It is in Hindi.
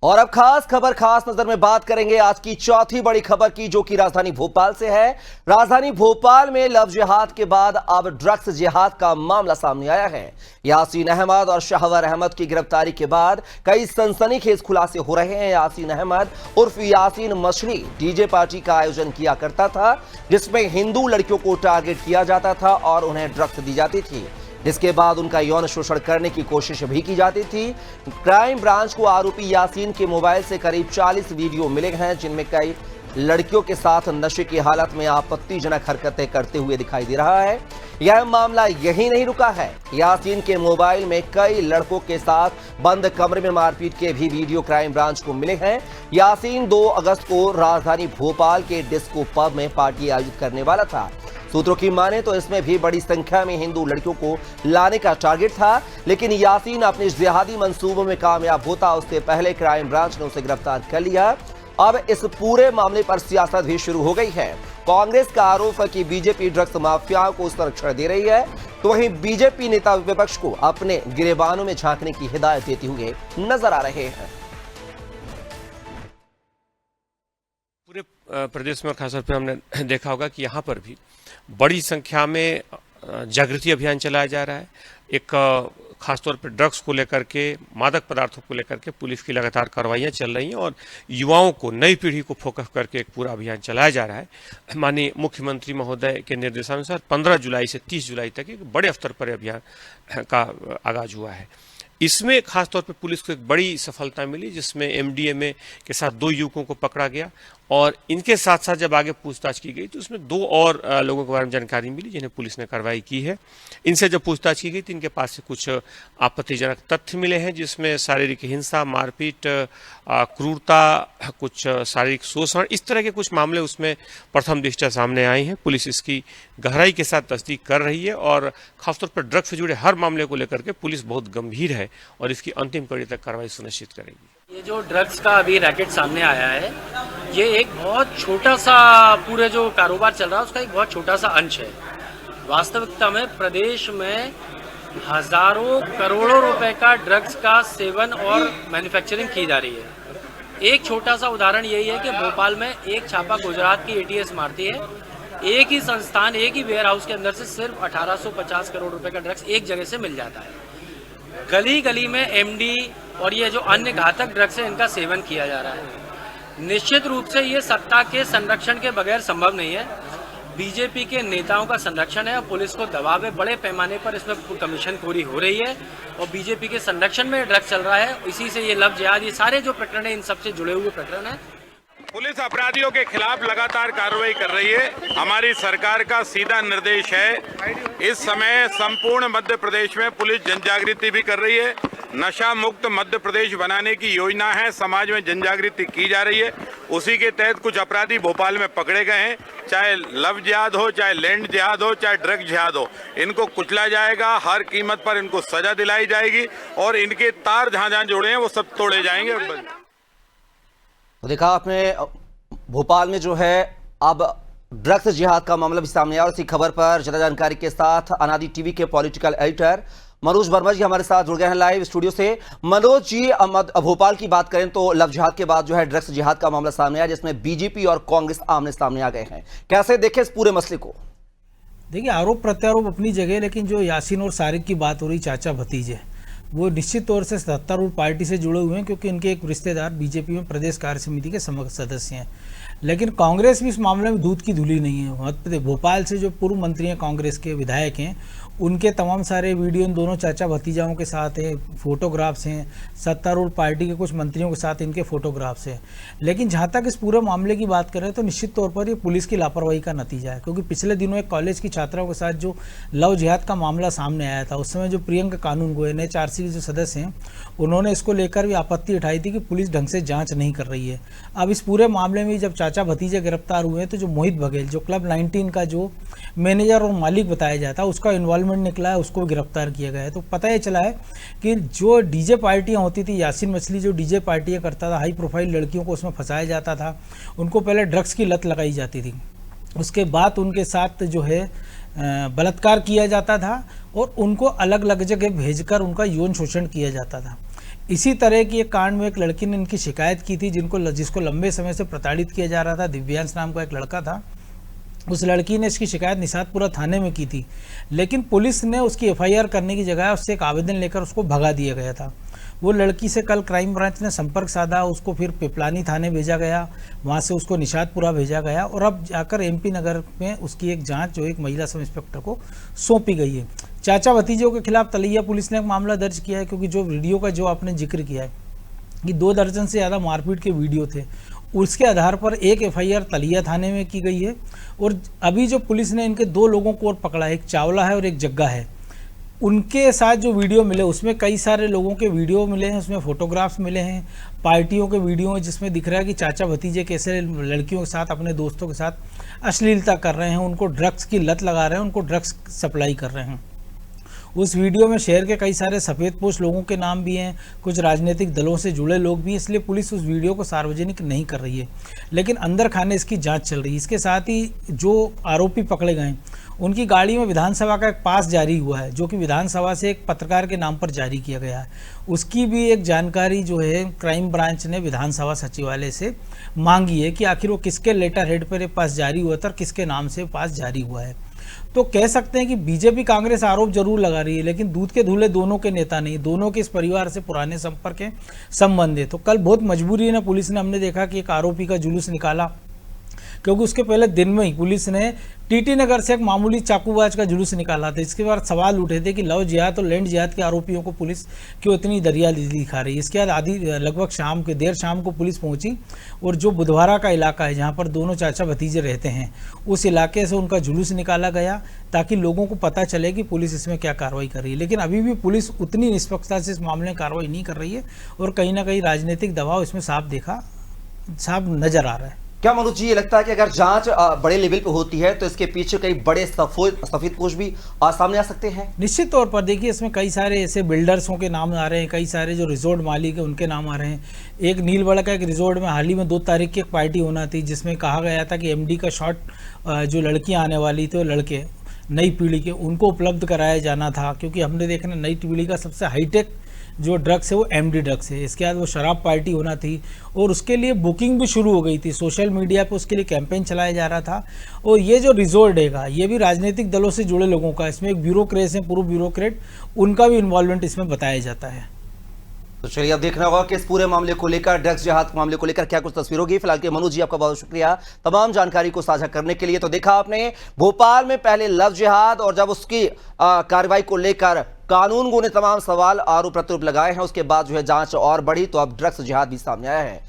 और अब खास खबर खास नजर में बात करेंगे आज की चौथी बड़ी खबर की, जो कि राजधानी भोपाल से है। राजधानी भोपाल में लव जिहाद के बाद अब ड्रग्स जिहाद का मामला सामने आया है। यासीन अहमद और शाहवर अहमद की गिरफ्तारी के बाद कई सनसनीखेज खुलासे हो रहे हैं। यासीन अहमद उर्फ यासीन मछली डीजे पार्टी का आयोजन किया करता था, जिसमें हिंदू लड़कियों को टारगेट किया जाता था और उन्हें ड्रग्स दी जाती थी, जिसके बाद उनका यौन शोषण करने की कोशिश भी की जाती थी। क्राइम ब्रांच को आरोपी यासीन के मोबाइल से करीब 40 वीडियो मिले हैं, जिनमें कई लड़कियों के साथ नशे की हालत में आपत्तिजनक हरकतें करते हुए दिखाई दे रहा है। यह मामला यही नहीं रुका है। यासीन के मोबाइल में कई लड़कों के साथ बंद कमरे में मारपीट के भी वीडियो क्राइम ब्रांच को मिले हैं। यासीन 2 अगस्त को राजधानी भोपाल के डिस्को पब में पार्टी आयोजित करने वाला था। सूत्रों की माने तो इसमें भी बड़ी संख्या में हिंदू लड़कियों को लाने का टारगेट था, लेकिन यासीन अपने जिहादी मंसूबों में कामयाब होता उससे पहले क्राइम ब्रांच ने उसे गिरफ्तार कर लिया। अब इस पूरे मामले पर सियासत भी शुरू हो गई है। कांग्रेस का आरोप है कि बीजेपी ड्रग्स माफियाओं को संरक्षण दे रही है, तो वहीं बीजेपी नेता विपक्ष को अपने गिरेबानों में झांकने की हिदायत देते हुए नजर आ रहे हैं। पूरे प्रदेश में खासतौर पर हमने देखा होगा कि यहाँ पर भी बड़ी संख्या में जागृति अभियान चलाया जा रहा है। एक खासतौर पर ड्रग्स को लेकर के, मादक पदार्थों को लेकर के पुलिस की लगातार कार्रवाइयाँ चल रही हैं और युवाओं को, नई पीढ़ी को फोकस करके एक पूरा अभियान चलाया जा रहा है। माननीय मुख्यमंत्री महोदय के निर्देशानुसार 15 जुलाई से 30 जुलाई तक एक बड़े स्तर पर अभियान का आगाज हुआ है। इसमें खासतौर पर पुलिस को एक बड़ी सफलता मिली, जिसमें एमडीएमए के साथ 2 युवकों को पकड़ा गया और इनके साथ साथ जब आगे पूछताछ की गई तो उसमें 2 और लोगों के बारे में जानकारी मिली, जिन्हें पुलिस ने कार्रवाई की है। इनसे जब पूछताछ की गई तो इनके पास से कुछ आपत्तिजनक तथ्य मिले हैं, जिसमें शारीरिक हिंसा, मारपीट, क्रूरता, कुछ शारीरिक शोषण, इस तरह के कुछ मामले उसमें प्रथम दृष्टया सामने आए हैं। पुलिस इसकी गहराई के साथ तस्दीक कर रही है और खासतौर पर ड्रग्स से जुड़े हर मामले को लेकर के पुलिस बहुत गंभीर है और इसकी अंतिम कड़ी तक कार्रवाई सुनिश्चित करेगी। ये जो ड्रग्स का अभी रैकेट सामने आया है, ये एक बहुत छोटा सा, पूरे जो कारोबार चल रहा है उसका एक बहुत छोटा सा अंश है। वास्तविकता में प्रदेश में हजारों करोड़ों रुपए का ड्रग्स का सेवन और मैन्युफैक्चरिंग की जा रही है। एक छोटा सा उदाहरण यही है कि भोपाल में एक छापा गुजरात की एटीएस मारती है। एक ही संस्थान, एक ही वेयर हाउस के अंदर से सिर्फ 1850 करोड़ रुपए का ड्रग्स एक जगह से मिल जाता है। गली गली में एमडी और ये जो अन्य घातक ड्रग्स है, इनका सेवन किया जा रहा है। निश्चित रूप से ये सत्ता के संरक्षण के बगैर संभव नहीं है। बीजेपी के नेताओं का संरक्षण है और पुलिस को दबाव है, बड़े पैमाने पर इसमें कमीशनखोरी हो रही है और बीजेपी के संरक्षण में ड्रग्स चल रहा है। इसी से ये लव जिहाद, ये सारे जो प्रकरण है, इन सबसे जुड़े हुए प्रकरण है। पुलिस अपराधियों के खिलाफ लगातार कार्रवाई कर रही है। हमारी सरकार का सीधा निर्देश है, इस समय संपूर्ण मध्य प्रदेश में पुलिस जनजागृति भी कर रही है। नशा मुक्त मध्य प्रदेश बनाने की योजना है, समाज में जनजागृति की जा रही है। उसी के तहत कुछ अपराधी भोपाल में पकड़े गए हैं। चाहे लव जिहाद हो, चाहे लैंड जिहाद हो, चाहे ड्रग जिहाद हो, इनको कुचला जाएगा। हर कीमत पर इनको सजा दिलाई जाएगी और इनके तार जहां जहां जुड़े हैं वो सब तोड़े जाएंगे। तो देखा आपने भोपाल में जो है अब ड्रग्स जिहाद का मामला भी सामने आया और इसी खबर पर ज्यादा जानकारी के साथ अनादि टीवी के पॉलिटिकल एडिटर मनोज वर्मा जी हमारे साथ जुड़ गए हैं लाइव स्टूडियो से। मनोज जी, भोपाल की बात करें तो लव जिहाद के बाद जो है ड्रग्स जिहाद का मामला सामने आया, जिसमें बीजेपी और कांग्रेस आमने सामने आ गए हैं। कैसे देखें इस पूरे मसले को? देखिए, आरोप प्रत्यारोप अपनी जगह, लेकिन जो यासीन और सारिक की बात हो रही, चाचा भतीजे, वो निश्चित तौर से सत्तारूढ़ पार्टी से जुड़े हुए हैं, क्योंकि इनके एक रिश्तेदार बीजेपी में प्रदेश कार्य समिति के सदस्य हैं। लेकिन कांग्रेस भी इस मामले में दूध की धुली नहीं है। भोपाल से जो पूर्व मंत्री हैं, कांग्रेस के विधायक हैं, उनके तमाम सारे वीडियो इन दोनों चाचा भतीजाओं के साथ हैं, फोटोग्राफ्स हैं, सत्तारूढ़ पार्टी के कुछ मंत्रियों के साथ इनके फोटोग्राफ्स हैं। लेकिन जहाँ तक इस पूरे मामले की बात करें तो निश्चित तौर पर ये पुलिस की लापरवाही का नतीजा है, क्योंकि पिछले दिनों एक कॉलेज की छात्राओं के साथ जो लव जिहाद का मामला सामने आया था, उस समय जो प्रियंका कानून गोयल एचआरसी के जो सदस्य हैं, उन्होंने इसको लेकर भी आपत्ति उठाई थी कि पुलिस ढंग से जाँच नहीं कर रही है। अब इस पूरे मामले में जब चाचा भतीजे गिरफ्तार हुए हैं तो जो मोहित बघेल, जो क्लब 19 का जो मैनेजर और मालिक बताया जाता है, उसका इन्वॉल्वमेंट निकला है, उसको गिरफ्तार किया गया है। तो पता ये चला है कि जो डीजे पार्टियां होती थी, यासीन मछली जो डीजे पार्टियां करता था, हाई प्रोफाइल लड़कियों को उसमें फंसाया जाता था, उनको पहले ड्रग्स की लत लगाई जाती थी, उसके बाद उनके साथ जो है बलात्कार किया जाता था और उनको अलग अलग जगह भेजकर उनका यौन शोषण किया जाता था। इसी तरह की एक कांड में एक लड़की ने इनकी शिकायत की थी जिसको लंबे समय से प्रताड़ित किया जा रहा था। दिव्यांश नाम का एक लड़का था। उस लड़की ने इसकी शिकायत निषादपुरा थाने में की थी, लेकिन पुलिस ने उसकी एफआईआर करने की जगह उससे एक आवेदन लेकर उसको भगा दिया गया था। वो लड़की से कल क्राइम ब्रांच ने संपर्क साधा, उसको फिर पिपलानी थाने भेजा गया, वहाँ से उसको निषादपुरा भेजा गया और अब जाकर एमपी नगर में उसकी एक जांच जो एक महिला सब इंस्पेक्टर को सौंपी गई है। चाचा भतीजों के खिलाफ तलैया पुलिस ने एक मामला दर्ज किया है, क्योंकि जो वीडियो का जो आपने जिक्र किया है कि 2 दर्जन से ज़्यादा मारपीट के वीडियो थे, उसके आधार पर एक एफआईआर तलिया थाने में की गई है। और अभी जो पुलिस ने इनके 2 लोगों को और पकड़ा है, एक चावला है और एक जग्गा है। उनके साथ जो वीडियो मिले उसमें कई सारे लोगों के वीडियो मिले हैं, उसमें फोटोग्राफ्स मिले हैं, पार्टियों के वीडियो हैं जिसमें दिख रहा है कि चाचा भतीजे कैसे लड़कियों के साथ अपने दोस्तों के साथ अश्लीलता कर रहे हैं, उनको ड्रग्स की लत लगा रहे हैं, उनको ड्रग्स सप्लाई कर रहे हैं। उस वीडियो में शहर के कई सारे सफ़ेदपोश लोगों के नाम भी हैं, कुछ राजनीतिक दलों से जुड़े लोग भी हैं, इसलिए पुलिस उस वीडियो को सार्वजनिक नहीं कर रही है, लेकिन अंदर खाने इसकी जांच चल रही है। इसके साथ ही जो आरोपी पकड़े गए उनकी गाड़ी में विधानसभा का एक पास जारी हुआ है, जो कि विधानसभा से एक पत्रकार के नाम पर जारी किया गया है। उसकी भी एक जानकारी जो है क्राइम ब्रांच ने विधानसभा सचिवालय से मांगी है कि आखिर वो किसके लेटर हेड पर पास जारी हुआ था और किसके नाम से पास जारी हुआ है। तो कह सकते हैं कि बीजेपी कांग्रेस आरोप जरूर लगा रही है, लेकिन दूध के धुले दोनों के नेता नहीं, दोनों के इस परिवार से पुराने संपर्क है, संबंध है। तो कल बहुत मजबूरी है पुलिस ने, हमने देखा कि एक आरोपी का जुलूस निकाला, क्योंकि उसके पहले दिन में ही पुलिस ने टीटी नगर से एक मामूली चाकूबाज का जुलूस निकाला था। इसके बाद सवाल उठे थे कि लव जिहाद और लैंड जिहाद के आरोपियों को पुलिस क्यों इतनी दरिया दिखा रही है। इसके बाद लगभग देर शाम को पुलिस पहुंची और जो बुधवारा का इलाका है जहां पर दोनों चाचा भतीजे रहते हैं, उस इलाके से उनका जुलूस निकाला गया ताकि लोगों को पता चले कि पुलिस इसमें क्या कार्रवाई कर रही है। लेकिन अभी भी पुलिस उतनी निष्पक्षता से इस मामले में कार्रवाई नहीं कर रही है और कहीं ना कहीं राजनीतिक दबाव इसमें साफ नजर आ रहा है। क्या मनोज जी, ये लगता है कि अगर जांच बड़े लेवल पे होती है तो इसके पीछे कई बड़े सफेदपोश भी सामने आ सकते हैं? निश्चित तौर पर देखिए, इसमें कई सारे ऐसे बिल्डर्सों के नाम आ रहे हैं, कई सारे जो रिजॉर्ट मालिक है उनके नाम आ रहे हैं। एक नीलबड़ा का एक रिजॉर्ट में हाल ही में 2 तारीख की एक पार्टी होना थी, जिसमें कहा गया था कि एमडी का शॉट जो लड़कियाँ आने वाली थी, वो लड़के नई पीढ़ी के, उनको उपलब्ध कराया जाना था, क्योंकि हमने देखा नई पीढ़ी का सबसे हाईटेक जो ड्रग्स है वो एमडी ड्रग्स है। इसके बाद वो शराब पार्टी होना थी और उसके लिए बुकिंग भी शुरू हो गई थी, सोशल मीडिया पे उसके लिए कैंपेन चलाया जा रहा था। और ये जो रिजॉर्ट है ये भी राजनीतिक दलों से जुड़े लोगों का, इसमें एक ब्यूरोक्रेट है, पूर्व ब्यूरोक्रेट, उनका भी इन्वॉल्वमेंट इसमें बताया जाता है। तो चलिए अब देखना होगा कि इस पूरे मामले को लेकर, ड्रग्स जिहाद के मामले को लेकर क्या कुछ तस्वीर होगी। फिलहाल के मनोज जी, आपका बहुत शुक्रिया तमाम जानकारी को साझा करने के लिए। तो देखा आपने भोपाल में पहले लव जिहाद और जब उसकी कार्रवाई को लेकर कानूनगो ने तमाम सवाल आरोप प्रत्यारोप लगाए हैं, उसके बाद जो है जांच और बढ़ी तो अब ड्रग्स जिहाद भी सामने आया है।